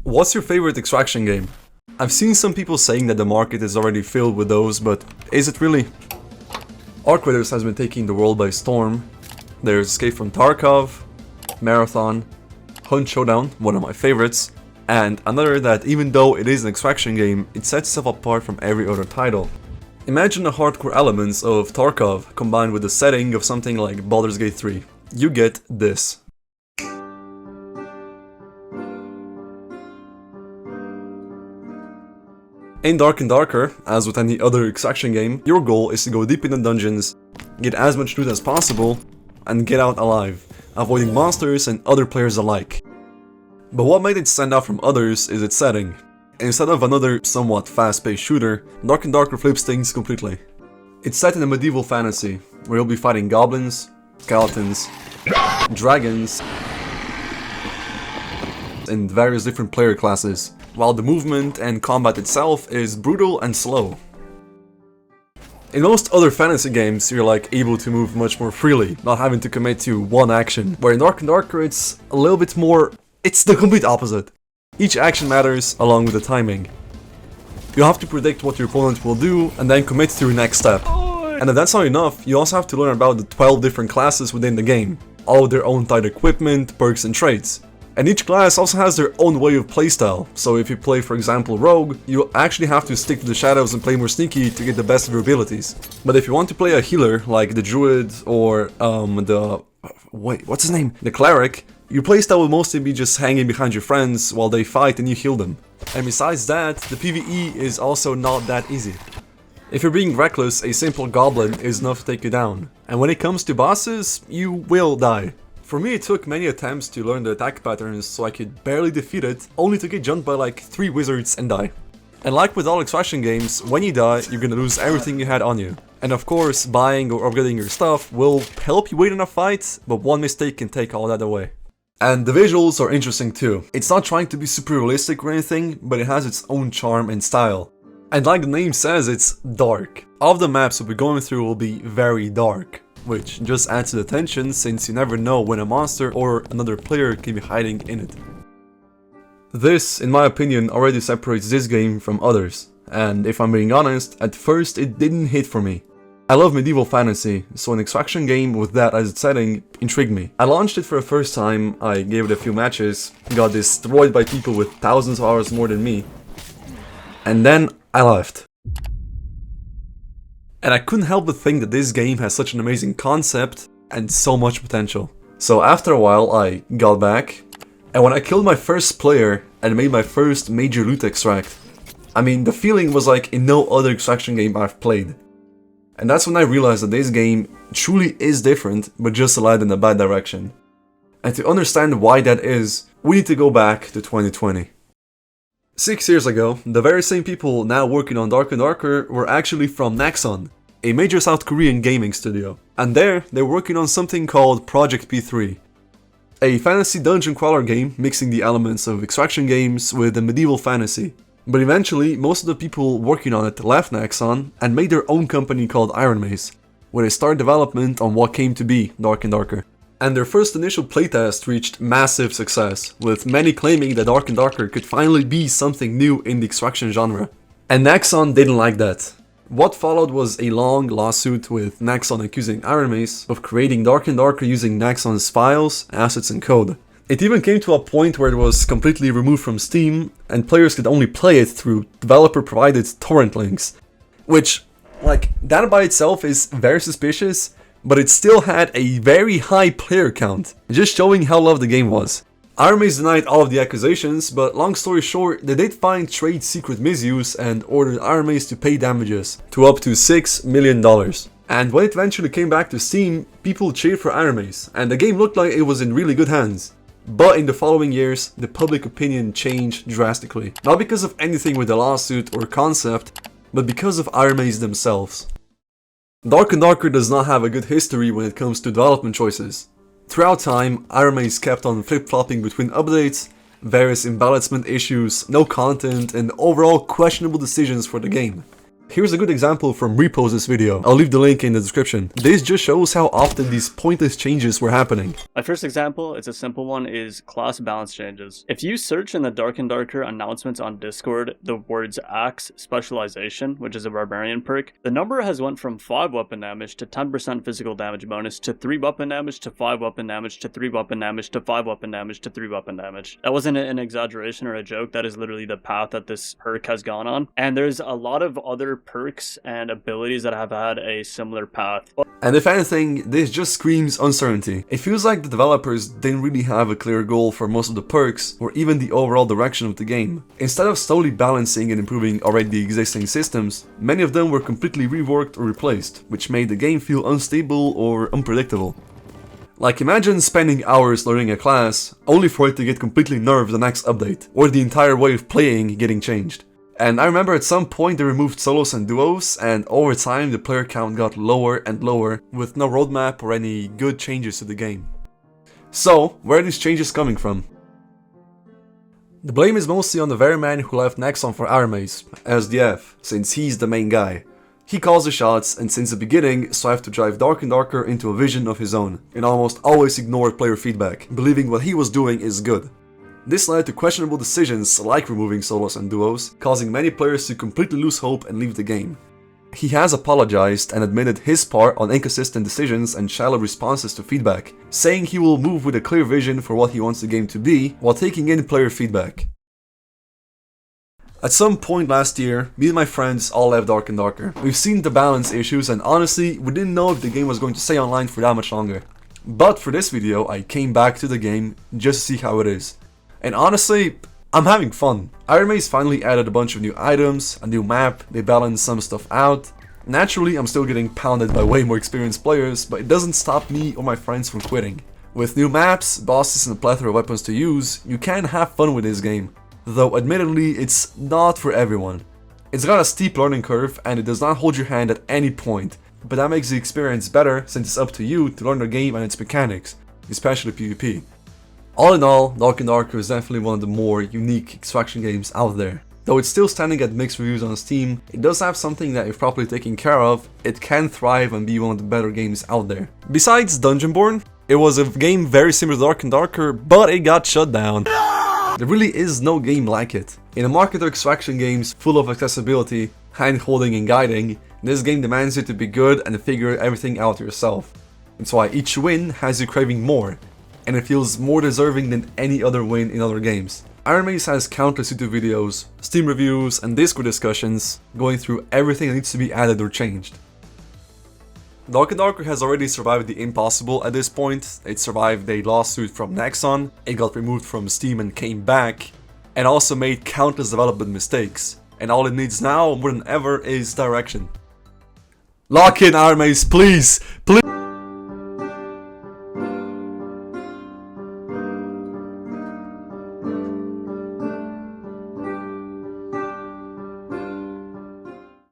What's your favorite extraction game? I've seen some people saying that the market is already filled with those, but is it really? Arc Raiders has been taking the world by storm. There's Escape from Tarkov, Marathon, Hunt Showdown, one of my favorites, and another that, even though it is an extraction game, it sets itself apart from every other title. Imagine the hardcore elements of Tarkov combined with the setting of something like Baldur's Gate 3. You get this. In Dark and Darker, as with any other extraction game, your goal is to go deep in the dungeons, get as much loot as possible, and get out alive, avoiding monsters and other players alike. But what made it stand out from others is its setting. Instead of another somewhat fast-paced shooter, Dark and Darker flips things completely. It's set in a medieval fantasy, where you'll be fighting goblins, skeletons, dragons, and various different player classes, while the movement and combat itself is brutal and slow. In most other fantasy games, you're able to move much more freely, not having to commit to one action, where in Dark and Darker it's a little bit more... it's the complete opposite. Each action matters along with the timing. You have to predict what your opponent will do and then commit to your next step. And if that's not enough, you also have to learn about the 12 different classes within the game, all with their own tight equipment, perks and traits. And each class also has their own way of playstyle, so if you play for example Rogue, you actually have to stick to the shadows and play more sneaky to get the best of your abilities. But if you want to play a healer like the Druid or the Cleric, your playstyle will mostly be just hanging behind your friends while they fight and you heal them. And besides that, the PvE is also not that easy. If you're being reckless, a simple goblin is enough to take you down. And when it comes to bosses, you will die. For me, it took many attempts to learn the attack patterns so I could barely defeat it, only to get jumped by 3 wizards and die. And like with all extraction games, when you die, you're gonna lose everything you had on you. And of course, buying or upgrading your stuff will help you win in a fight, but one mistake can take all that away. And the visuals are interesting too. It's not trying to be super realistic or anything, but it has its own charm and style. And like the name says, it's dark. All of the maps we'll be going through will be very dark, which just adds to the tension since you never know when a monster or another player can be hiding in it. This, in my opinion, already separates this game from others, and if I'm being honest, at first it didn't hit for me. I love medieval fantasy, so an extraction game with that as its setting intrigued me. I launched it for the first time, I gave it a few matches, got destroyed by people with thousands of hours more than me, and then I left. And I couldn't help but think that this game has such an amazing concept and so much potential. So after a while I got back, and when I killed my first player and made my first major loot extract, I mean, the feeling was like in no other extraction game I've played. And that's when I realized that this game truly is different, but just led in a bad direction. And to understand why that is, we need to go back to 2020. 6 years ago, the very same people now working on Dark and Darker were actually from Nexon, a major South Korean gaming studio. And there, they were working on something called Project P3, a fantasy dungeon crawler game mixing the elements of extraction games with the medieval fantasy. But eventually, most of the people working on it left Nexon and made their own company called IRONMACE, where they started development on what came to be Dark and Darker. And their first initial playtest reached massive success, with many claiming that Dark and Darker could finally be something new in the extraction genre. And Nexon didn't like that. What followed was a long lawsuit with Nexon accusing IRONMACE of creating Dark and Darker using Nexon's files, assets and code. It even came to a point where it was completely removed from Steam, and players could only play it through developer-provided torrent links. Which, that by itself is very suspicious, but it still had a very high player count, just showing how loved the game was. IRONMACE denied all of the accusations, but long story short, they did find trade secret misuse and ordered IRONMACE to pay damages to up to $6 million. And when it eventually came back to Steam, people cheered for IRONMACE, and the game looked like it was in really good hands. But in the following years, the public opinion changed drastically. Not because of anything with the lawsuit or concept, but because of IRONMACE themselves. Dark and Darker does not have a good history when it comes to development choices. Throughout time, IRONMACE kept on flip-flopping between updates, various imbalancement issues, no content, and overall questionable decisions for the game. Here's a good example from Repo's this video. I'll leave the link in the description. This just shows how often these pointless changes were happening. My first example, it's a simple one, is class balance changes. If you search in the Dark and Darker announcements on Discord the words Axe Specialization, which is a barbarian perk, the number has went from 5 weapon damage to 10% physical damage bonus to 3 weapon damage to 5 weapon damage to 3 weapon damage to 5 weapon damage to 3 weapon damage. That wasn't an exaggeration or a joke, that is literally the path that this perk has gone on. And there's a lot of other perks and abilities that have had a similar path. And if anything, this just screams uncertainty. It feels like the developers didn't really have a clear goal for most of the perks, or even the overall direction of the game. Instead of slowly balancing and improving already existing systems, many of them were completely reworked or replaced, which made the game feel unstable or unpredictable. Like, imagine spending hours learning a class, only for it to get completely nerfed the next update, or the entire way of playing getting changed. And I remember at some point they removed solos and duos, and over time the player count got lower and lower, with no roadmap or any good changes to the game. So, where are these changes coming from? The blame is mostly on the very man who left Nexon for IRONMACE, SDF, since he's the main guy. He calls the shots, and since the beginning strived to drive Dark and Darker into a vision of his own, and almost always ignored player feedback, believing what he was doing is good. This led to questionable decisions like removing solos and duos, causing many players to completely lose hope and leave the game. He has apologized and admitted his part on inconsistent decisions and shallow responses to feedback, saying he will move with a clear vision for what he wants the game to be, while taking in player feedback. At some point last year, me and my friends all left Dark and Darker. We've seen the balance issues, and honestly, we didn't know if the game was going to stay online for that much longer. But for this video, I came back to the game just to see how it is. And honestly, I'm having fun. IRONMACE finally added a bunch of new items, a new map, they balanced some stuff out. Naturally, I'm still getting pounded by way more experienced players, but it doesn't stop me or my friends from quitting. With new maps, bosses and a plethora of weapons to use, you can have fun with this game. Though admittedly, it's not for everyone. It's got a steep learning curve and it does not hold your hand at any point, but that makes the experience better since it's up to you to learn the game and its mechanics, especially PvP. All in all, Dark and Darker is definitely one of the more unique extraction games out there. Though it's still standing at mixed reviews on Steam, it does have something that if properly taken care of, it can thrive and be one of the better games out there. Besides Dungeonborn, it was a game very similar to Dark and Darker, but it got shut down. There really is no game like it. In a market of extraction games full of accessibility, hand-holding and guiding, this game demands you to be good and figure everything out yourself. That's why each win has you craving more, and it feels more deserving than any other win in other games. IRONMACE has countless YouTube videos, Steam reviews, and Discord discussions going through everything that needs to be added or changed. Dark and Darker has already survived the impossible at this point. It survived a lawsuit from Nexon, it got removed from Steam and came back, and also made countless development mistakes. And all it needs now, more than ever, is direction. Lock in IRONMACE, please! Please!